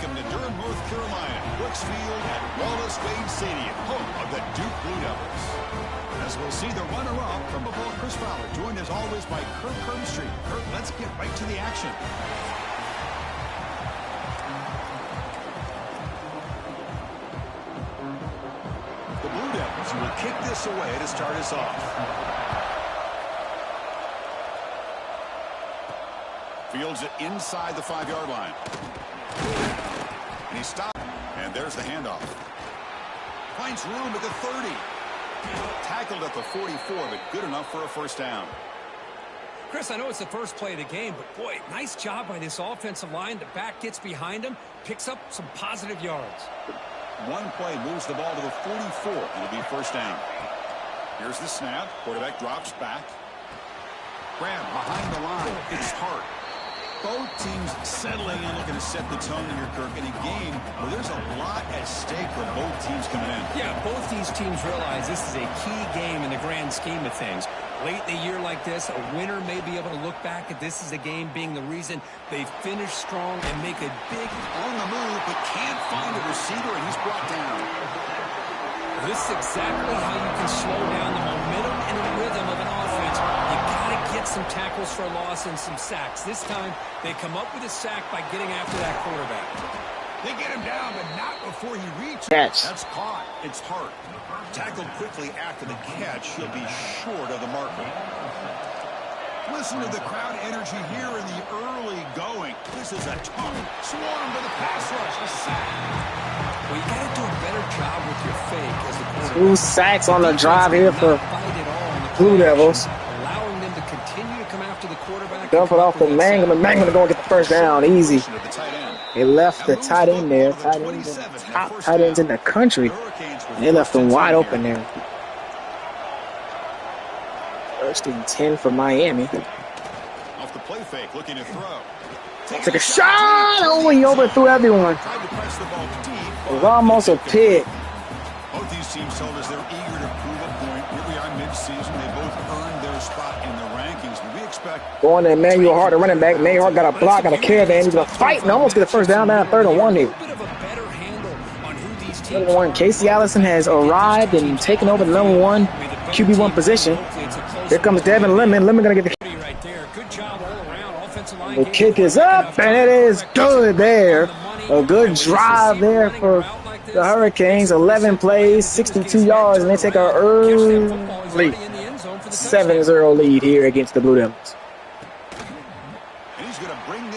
Welcome to Durham, North Carolina, Brooks Field at Wallace Wade Stadium, home of the Duke Blue Devils. As we'll see the runner-up from football, Chris Fowler, joined as always by Kirk Herbstreit. Kirk, let's get right to the action. The Blue Devils will kick this away to start us off. Fields it inside the 5-yard line. And he stopped. And there's the handoff. Finds room at the 30. Tackled at the 44, but good enough for a first down. Chris, I know it's the first play of the game, but boy, nice job by this offensive line. The back gets behind him, picks up some positive yards. One play moves the ball to the 44. It'll be first down. Here's the snap. Quarterback drops back. Grab behind the line. It's Hart. Both teams settling in, looking to set the tone here, Kirk, in a game where there's a lot at stake for both teams coming in. Yeah, both these teams realize this is a key game in the grand scheme of things. Late in a year like this, a winner may be able to look back at this as a game being the reason they finish strong and make a big on the move, but can't find a receiver, and he's brought down. This is exactly how you can slow down the momentum and the rhythm of an offense. You got to get some tackles for a loss and some sacks. This time, they come up with a sack by getting after that quarterback. They get him down, but not before he reaches. That's caught. It's Hart. Tackled quickly after the catch. He'll be short of the marker. Listen to the crowd energy here in the early going. This is a tough swarm to the pass rush. A sack. Well, you got to do a better job with your fake as the quarterback. 2 sacks on the drive here for Blue Devils. Allowing them to continue to come after the quarterback. Dump it off the Mangum. The Mangum to go and get the first down. Easy. They left the tight end there. Tight ends, top tight ends in the country. They left them wide open there. First and 10 for Miami. Off the play fake, looking to throw. Took a shot. Oh, he overthrew everyone. It was almost a pick. Both these teams told us they're eager to prove a point. Here we are mid-season. They both earned their spot in the rankings. But we expect going to Emmanuel Hart, the running back. Emmanuel Hart got a block, got a caravan. He's going to fight and almost get the first down. Now 3rd and 1 here. 3rd and 1. Casey Allison has arrived and taken over the number 1 QB1 position. Here comes Devin Lemon. Lemon going to get the kick. The kick is up, and it is good there. A good drive there for the Hurricanes. 11 plays, 62 yards, and they take an early 7-0 lead here against the Blue Devils.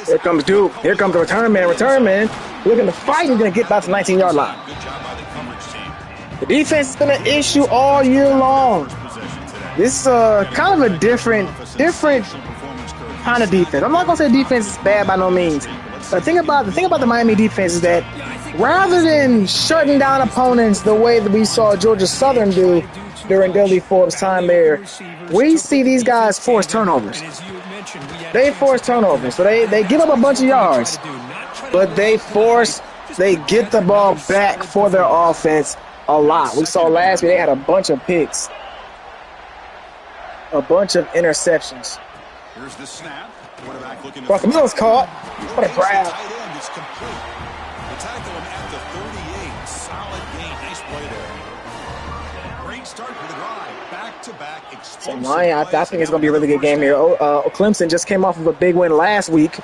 Here comes Duke. Here comes the return man. Return man looking to fight. He's going to get about the 19-yard line. The defense has been an issue all year long. This is kind of a different kind of defense. I'm not going to say defense is bad by no means. But the thing about the Miami defense is that rather than shutting down opponents the way that we saw Georgia Southern do during Dudley Forbes' time there, we see these guys force turnovers. They force turnovers, so they give up a bunch of yards, but they get the ball back for their offense a lot. We saw last week they had a bunch of picks, a bunch of interceptions. Here's the snap. Quarterback looking to Russell Miller's caught. What a grab. Tight end is complete. They tackle him at the 38. Solid gain. Nice play there. Great start for the drive. Back-to-back explosive. So I think it's going to be a really good game here. Clemson just came off of a big win last week.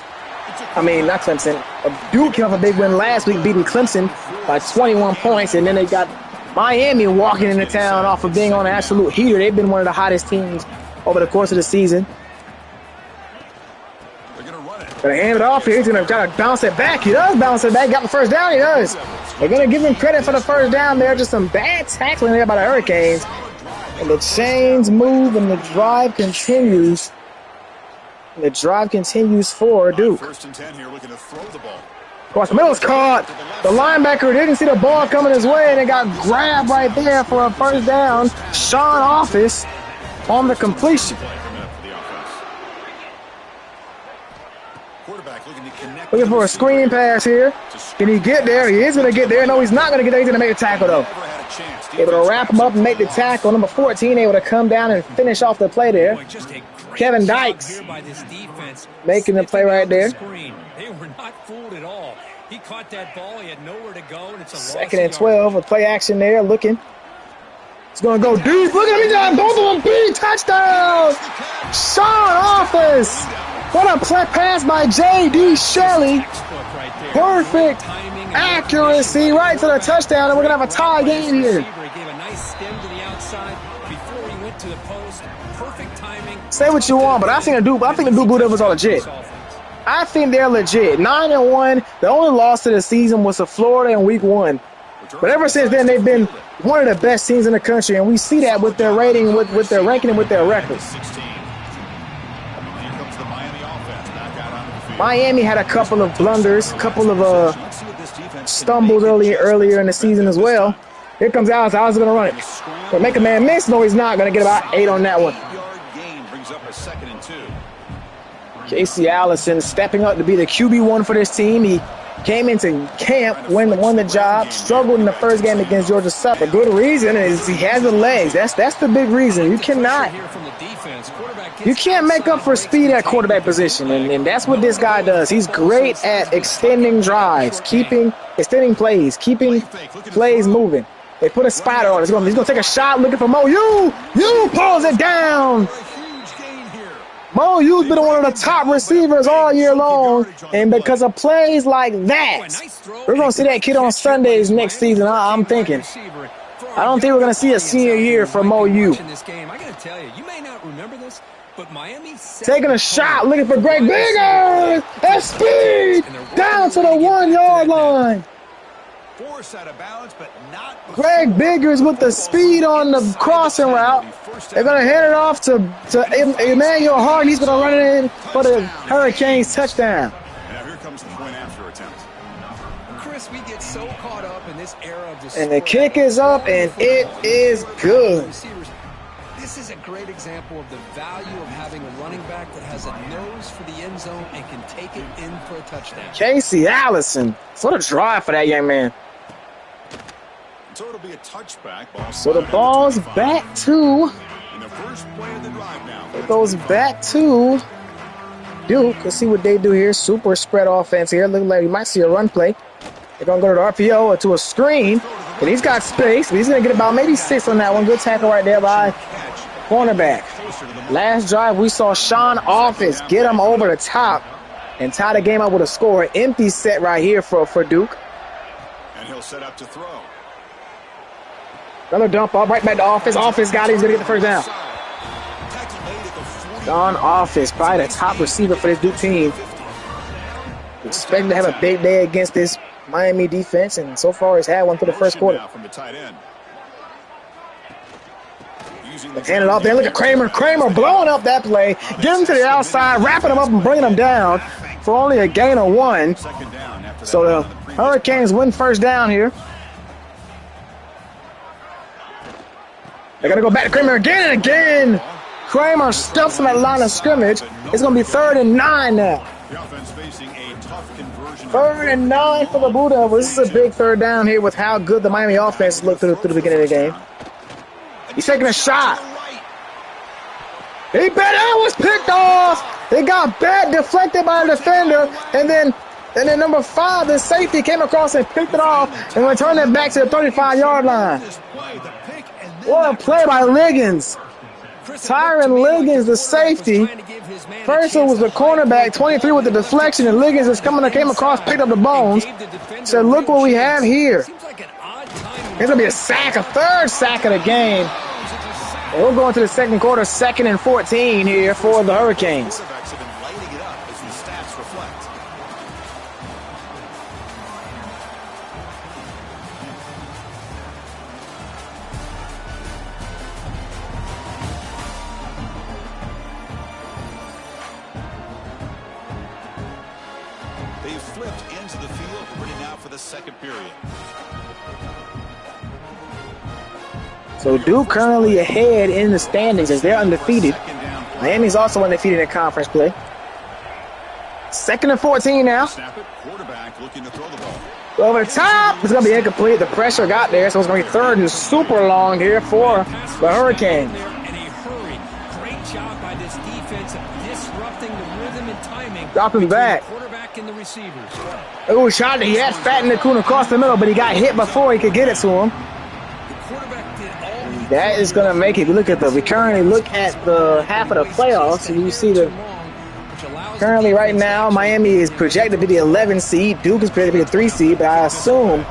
I mean, not Clemson. Duke came off a big win last week, beating Clemson by 21 points, and then they got Miami walking into town off of being on an absolute heater. They've been one of the hottest teams over the course of the season. Gonna hand it off here. He's gonna try to bounce it back. He does bounce it back. Got the first down. He does. They're gonna give him credit for the first down there. Just some bad tackling there by the Hurricanes. And the chains move and the drive continues. And the drive continues for Duke. First and 10 here, looking to throw the ball. Of course, Miller's caught. The linebacker didn't see the ball coming his way, and it got grabbed right there for a first down. Sean Office on the completion. Looking for a screen pass here. Can he get there? He is going to get there. No, he's not going to get there. He's going to make the tackle, though. Able to wrap him up and make the tackle. Number 14 able to come down and finish off the play there. Just a Kevin job Dykes here by this defense, making the play right there. They were not fooled at all. He caught that ball. He had nowhere to go, and it's a Second and 12 with play action there. Looking. It's going to go deep. Look at me, John. Both of them big touchdowns. Sean Office. What a play pass by J.D. Shelley. Perfect accuracy right to the touchdown, and we're going to have a tie game here. He gave a nice stem to the outside before he went to the post. Perfect timing. Say what you want, but I think the Duke Blue Devils are legit. I think they're legit. 9-1. The only loss to the season was to Florida in week 1. But ever since then, they've been one of the best teams in the country, and we see that with their rating, with their ranking, and with their record. Miami had a couple of blunders, a couple of stumbles earlier in the season as well. Here comes Alex. Alex is going to run it. But make a man miss. No, he's not. Going to get about 8 on that one. Casey Allison stepping up to be the QB1 for this team. He came into camp, won the job, struggled in the first game against Georgia Southern. For good reason is he has the legs. That's the big reason. You can't make up for speed at quarterback position, and that's what this guy does. He's great at extending drives, extending plays, keeping plays moving. They put a spider on it. He's going to take a shot looking for Mo. You pulls it down. Mo Yu's been one of the top receivers all year long, and because of plays like that, we're going to see that kid on Sundays next season, I'm thinking. I don't think we're going to see a senior year for Mo Yu. Taking a shot, looking for Greg Biggers. That's speed down to the 1 yard line. Greg Biggers with the speed on the crossing route. They're going to hand it off to Emmanuel Hart. He's going to run it in for the Hurricanes touchdown. Now here comes the point after attempt. Chris, we get so caught up in this era of and the kick is up, and it is good. This is a great example of the value of having a running back that has a nose for the end zone and can take it in for a touchdown. Casey Allison. What a drive for that young man. So it'll be a touchback. So the ball's back to. In the first play of the drive now. It goes back to Duke. Let's see what they do here. Super spread offense here. Looks like we might see a run play. They're going to go to the RPO or to a screen. And he's got space, but he's going to get about maybe 6 on that one. Good tackle right there by cornerback. Last drive, we saw Sean Office get him over the top and tie the game up with a score. Empty set right here for Duke. And he'll set up to throw. Another dump off right back to Office. Office got it. He's going to get the first down. Sean Office, probably the top receiver for this Duke team. Expecting to have a big day against this Miami defense, and so far he's had one for the first quarter. Hand it off there. Look at Kramer. Kramer blowing up that play. Get him to the outside, wrapping him up and bringing him down for only a gain of 1. So the Hurricanes win first down here. They're going to go back to Kramer again and again. Kramer stuffs him at the line of scrimmage. It's going to be 3rd and 9 now. 3rd and 9 for the Blue Devils. This is a big third down here with how good the Miami offense looked through the beginning of the game. He's taking a shot. That was picked off. It got bad, deflected by the defender, and then number 5, the safety, came across and picked it off and returned it back to the 35-yard line. What a play by Liggins. Tyron Liggins, the safety. First it was the cornerback, 23 with the deflection, and Liggins is came across, picked up the bones. Said, look what we have here. It's going to be a sack, a 3rd sack of the game. And we'll go into the second quarter, 2nd and 14 here for the Hurricanes. They flipped into the field, ready now for the second period. So Duke currently ahead in the standings as they're undefeated. Miami's also undefeated in conference play. 2nd and 14 now. Quarterback looking to throw the ball. Over the top. It's going to be incomplete. The pressure got there, so it's going to be 3rd and super long here for the Hurricanes. Great job by this defense Dropping back. Quarterback and the receivers. Oh, shot. He had Fat Nacuna across the middle, but he got hit before he could get it to him. That is going to make it. We currently look at the half of the playoffs, and you see currently right now, Miami is projected to be the 11 seed. Duke is projected to be the 3 seed, but I assume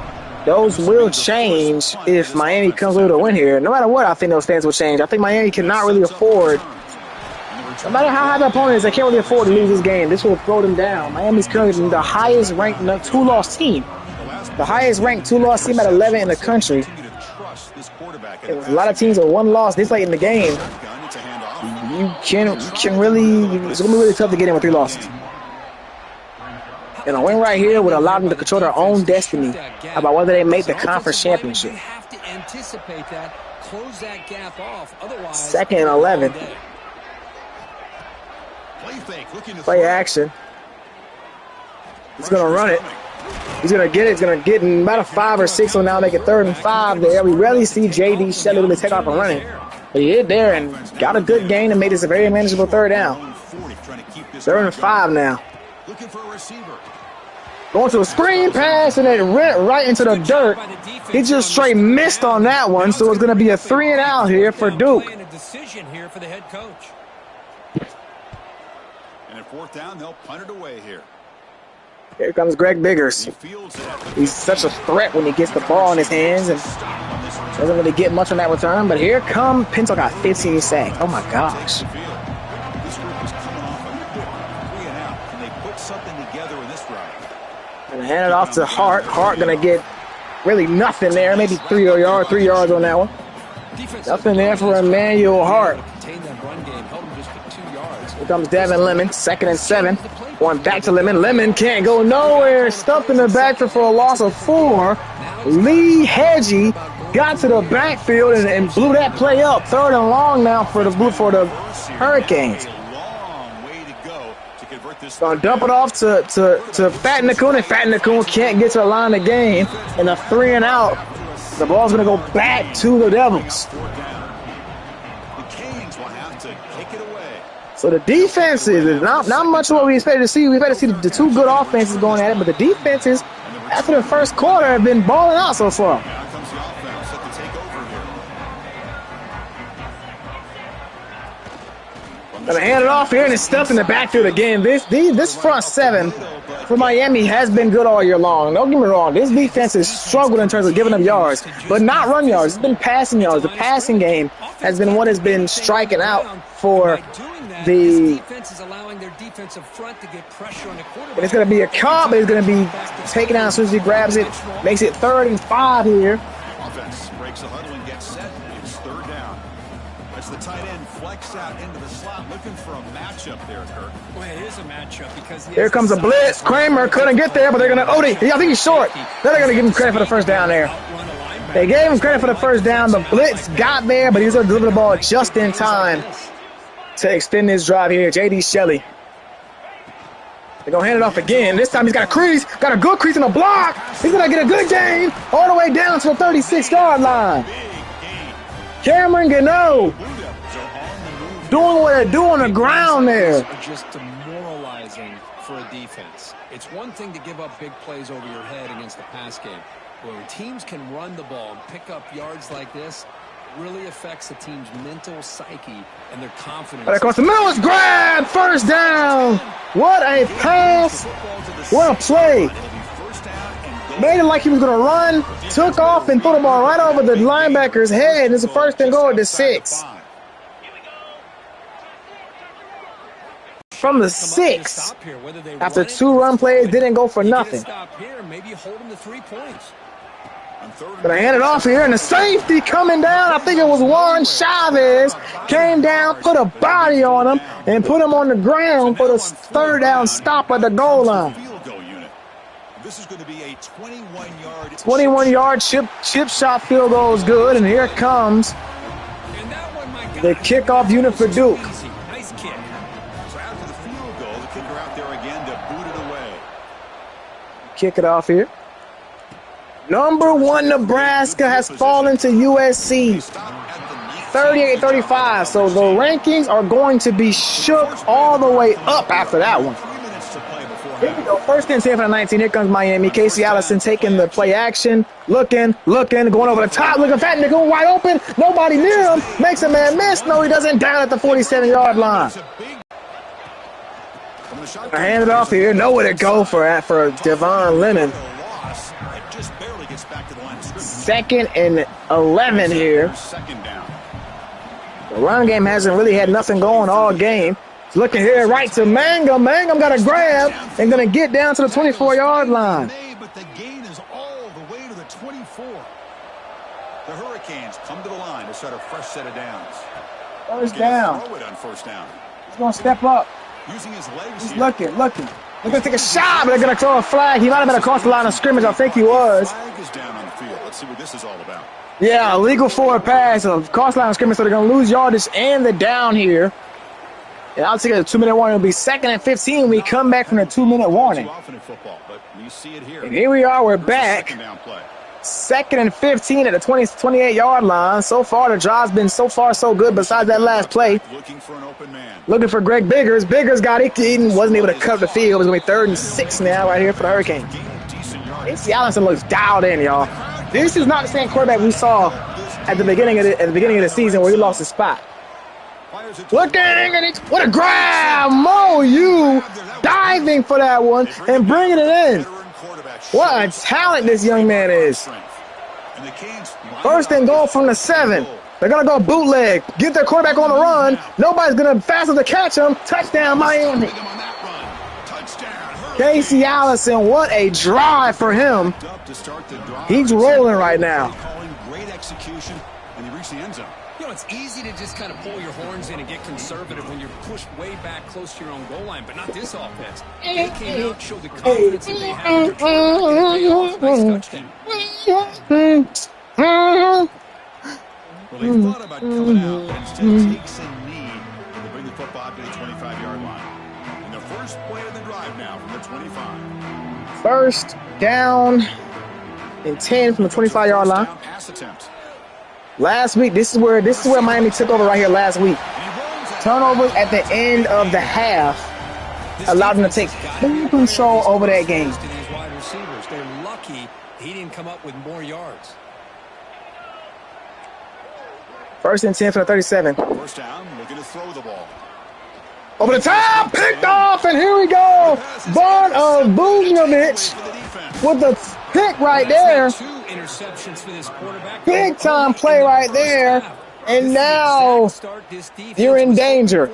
those will change if Miami comes with a win here. No matter what, I think those stands will change. I think Miami cannot really afford, no matter how high the opponent is, they can't really afford to lose this game. This will throw them down. Miami's currently the highest ranked 2-loss team. The highest ranked 2-loss team at 11 in the country. A lot of teams are 1 loss this late in the game. You can really, it's going to be really tough to get in with 3 losses. And a win right here would allow them to control their own destiny about whether they make the conference championship. Second and 11. Play action. He's going to run it. He's going to get it. He's going to get in about a 5 or 6, so now make it 3rd and 5 there. We rarely see J.D. Shelley really take off and run it. But he hit there and got a good gain and made this a very manageable 3rd down. 3rd and 5 now. Going to a screen pass, and it went right into the dirt. He just straight missed on that one, so it's going to be a 3 and out here for Duke. And at 4th down, they'll punt it away here. Here comes Greg Biggers. He's such a threat when he gets the ball in his hands and doesn't really get much on that return. But here come Pinto got 15 sacks. Oh my gosh. This group is coming off a quick 3 and out. Can they put something together in this drive? Gonna hand it off to Hart. Hart gonna get really nothing there. Maybe 3 yards on that one. Nothing there for Emmanuel Hart. Here comes Devin Lemon, 2nd and 7. Going back to Lemon. Lemon can't go nowhere. Stuffed in the backfield for a loss of 4. Lee Hedgie got to the backfield and blew that play up. 3rd and long now for the Hurricanes. Gonna dump it off to Fat Nacuna. Fat Nacuna can't get to the line of game. And a 3 and out. The ball's gonna go back to the Devils. So the defense is not much of what we expected to see. We expected to see the 2 good offenses going at it, but the defenses, after the first quarter, have been balling out so far. Now comes the offense set to take over here. Gonna hand it off here, and it's stuffed in the backfield again. This front 7 for Miami has been good all year long. Don't get me wrong. This defense has struggled in terms of giving up yards, but not run yards. It's been passing yards. The passing game has been what has been striking out for the defense is allowing their defensive front to get pressure on the quarterback. And it's going to be a Cobb, but it's going to be taken out as soon as he grabs it. Makes it 3rd and 5 here. Offense breaks the huddle and gets set. It's 3rd down. As the tight end flex out into the slot, looking for a matchup there, Kirk. Well, it is a matchup because here comes a blitz. Kramer couldn't get there, but they're going to. I think he's short. They're going to give him credit for the 1st down there. They gave him credit for the 1st down. The blitz got there, but he's going to deliver the ball just in time to extend this drive here. J.D. Shelley. They're going to hand it off again. This time he's got a crease. Got a good crease in the block. He's going to get a good gain all the way down to the 36-yard line. Cameron Gano doing what they do on the ground there. Just demoralizing for a defense. It's one thing to give up big plays over your head against the pass game. When teams can run the ball and pick up yards like this, really affects the team's mental psyche and their confidence. But across the middle is grabbed. 1st down. What a pass. What a play. Made it like he was going to run, took off, and threw the ball right over the linebacker's head. It's a 1st and goal to 6. From the 6, after 2 run plays, didn't go for nothing. Gonna hand it off here, and the safety coming down. I think it was Juan Chavez. Came down, put a body on him, and put him on the ground for the 3rd down stop at the goal line. This is going to be a 21-yard chip shot field goal is good, and here comes the kickoff unit for Duke. Nice kick. So after the field goal, the kicker out there again to boot it away. Kick it off here. Number 1 Nebraska has fallen to USC 38-35. So the rankings are going to be shook all the way up after that one. Here we go. First and 10 for the 19. Here comes Miami. Casey Allison taking the play action. Looking, going over the top. Looking fat. They're going wide open. Nobody near him. Makes a man miss. No, he doesn't. Down at the 47-yard line. I hand it off here. Nowhere to go for Devon Lemon. Second and 11 here. The run game hasn't really had nothing going all game. Looking here right to Mangum. Mangum got a grab and going to get down to the 24-yard line. But the gain is all the way to the 24. The Hurricanes come to the line to start a fresh set of downs. First down. Throw it on first down. He's going to step up. Using his legs. He's looking. They're going to take a shot, but they're going to throw a flag. He might have been across the line of scrimmage. I think he was. Flag is down on the field. Let's see what this is all about. Yeah, illegal forward pass of cross line of scrimmage, so they're going to lose yardage and the down here. And I'll take a 2-minute warning. It'll be 2nd and 15. We come back from the 2-minute warning. And here we are. We're back. 2nd and 15 at the 28-yard line. So far, the drive's been so good besides that last play. Looking for Greg Biggers. Biggers got eaten. Wasn't able to cut the field. It's going to be 3rd and 6 now right here for the Hurricanes. Casey Allison looks dialed in, y'all. This is not the same quarterback we saw at the beginning of the season where he lost his spot. Looking, and what a grab! Mo, you diving for that one and bringing it in. What a talent this young man is. First and goal from the 7. They're going to go bootleg, get their quarterback on the run. Nobody's going to fast enough to catch him. Touchdown, Miami. Casey Allison, what a drive for him. He's rolling right now. Great execution, and he reached the end zone. You know, it's easy to just kind of pull your horns in and get conservative when you're pushed way back close to your own goal line, but not this offense. They came out, showed the confidence that they had. Nice touchdown. Well, they thought about coming out, but instead takes a knee to bring the football to the 25-yard line. And the first play of the drive now from the 25. First down and 10 from the 25-yard line. Pass attempt. Last week, this is where Miami took over right here last week. Turnovers at the end of the half allowed them to take full control over that game. They're lucky he didn't come up with more yards. First and 10 for the 37. First down, looking to throw the ball. Over the top, picked off, and here we go. Bogdanovich with the pick right there. Interceptions for this quarterback. Big time play right there. And now you're in danger.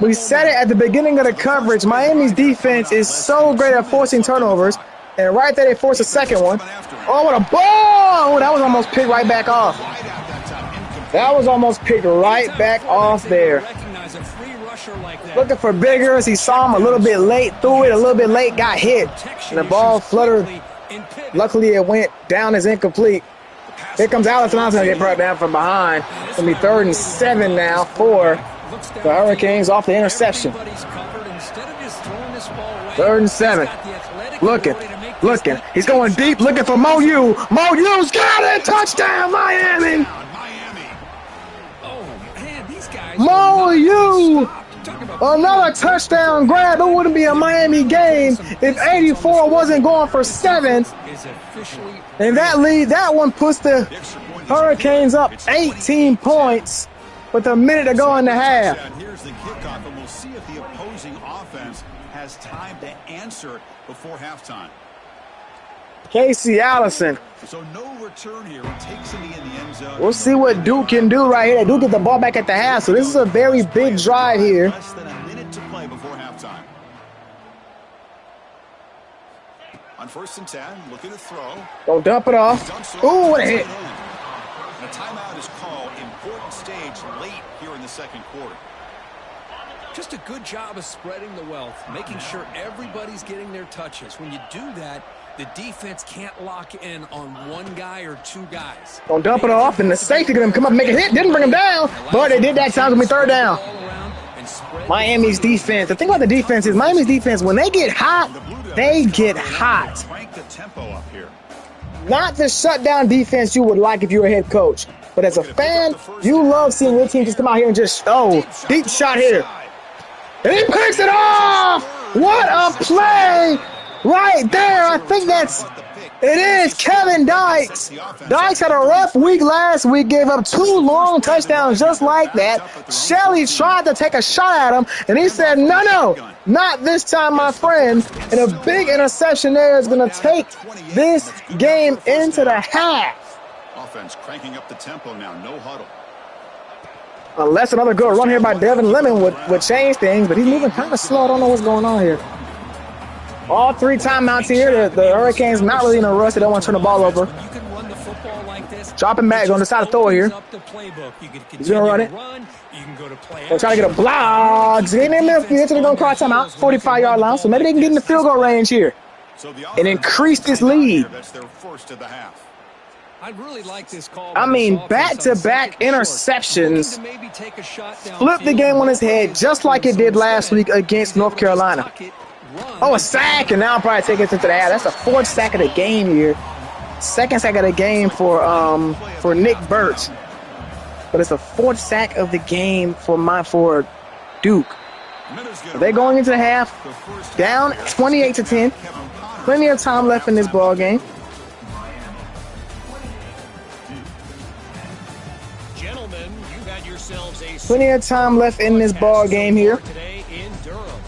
We said it at the beginning of the coverage. Miami's defense is so great at forcing turnovers. And right there they force a second one. Oh, what a ball! That was almost picked right back off. That was almost picked right back off there. Looking for Biggers. He saw him a little bit late, threw it a little bit late, got hit. And the ball fluttered. Luckily, it went down as incomplete. Here comes Allison. Going to get brought down from behind. It's going to be 3rd and 7 now for the Hurricanes off the interception. 3rd and 7. Looking. He's going deep, looking for Mo Yu. Mo Yu's got it. Touchdown, Miami. Mo Yu. Another touchdown grab. It wouldn't be a Miami game if 84 wasn't going for 7. And that one puts the Hurricanes up 18 points with a minute to go in the half. Here's the kickoff, and we'll see if the opposing offense has time to answer before halftime. Casey Allison. So no return here. He takes a knee in the end zone. We'll see what Duke can do right here. Duke get the ball back at the half, so this is a very big drive here. Less than a minute to play before halftime. On 1st and 10, looking to throw. Don't dump it off. Ooh, what a hit. And a timeout is called. Important stage late here in the second quarter. Just a good job of spreading the wealth, making sure everybody's getting their touches. When you do that, the defense can't lock in on one guy or two guys. Don't dump it off, and the safety going to come up and make a hit. Didn't bring him down, but they did that time. It's going to be 3rd down. Miami's defense. The thing about the defense is Miami's defense, when they get hot, they get hot. Crank the tempo up here. Not the shutdown defense you would like if you were a head coach. But as a fan, you love seeing your team just come out here and just, deep shot here. And he picks it off! What a play right there. I think it is Kevin Dykes. Dykes had a rough week last week, gave up 2 long touchdowns just like that. Shelley tried to take a shot at him, and he said, no, not this time, my friend. And a big interception there is going to take this game into the half. Offense cranking up the tempo now, no huddle. Unless another good run here by Devin Lemon would change things, but he's moving kind of slow. I don't know what's going on here. All 3 timeouts here. The Hurricanes not really in a rush. They don't want to turn the ball over. You can run the football like this. Dropping back on the side of throw here. He's going to run it. You can go to play. They're trying to get a block. Getting in there. They're going to call timeout. 45-yard line. So maybe they can get in the field goal range here and increase this lead. That's their first of the half. I'd really like this call. I mean, back-to-back interceptions flipped the game on his head just like it did last week against North Carolina. Oh, a sack, and now I'll probably take it into the half. That's the 4th sack of the game here. 2nd sack of the game for Nick Burt. But it's the 4th sack of the game for Duke. They're going into the half, down 28-10. Plenty of time left in this ball game. Plenty of time left in this ball game here. Today in Durham.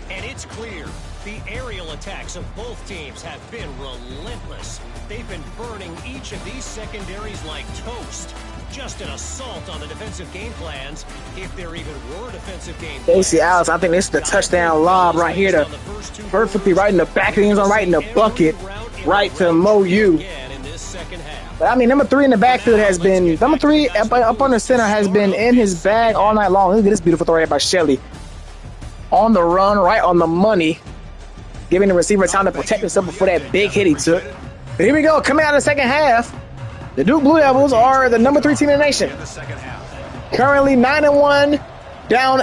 And it's clear the aerial attacks of both teams have been relentless. They've been burning each of these secondaries like toast. Just an assault on the defensive game plans, if there even were defensive game plans. Casey Allis, I think this is the touchdown lob right here to perfectly right in the back of the end zone, right in the bucket, right to Mo Yu. But I mean, number 3 in the backfield has been, number 3 up on the center has been in his bag all night long. Look at this beautiful throw right by Shelley. On the run, right on the money, giving the receiver time to protect himself before that big hit he took. But here we go, coming out of the second half. The Duke Blue Devils are the number 3 team in the nation. Currently 9-1, down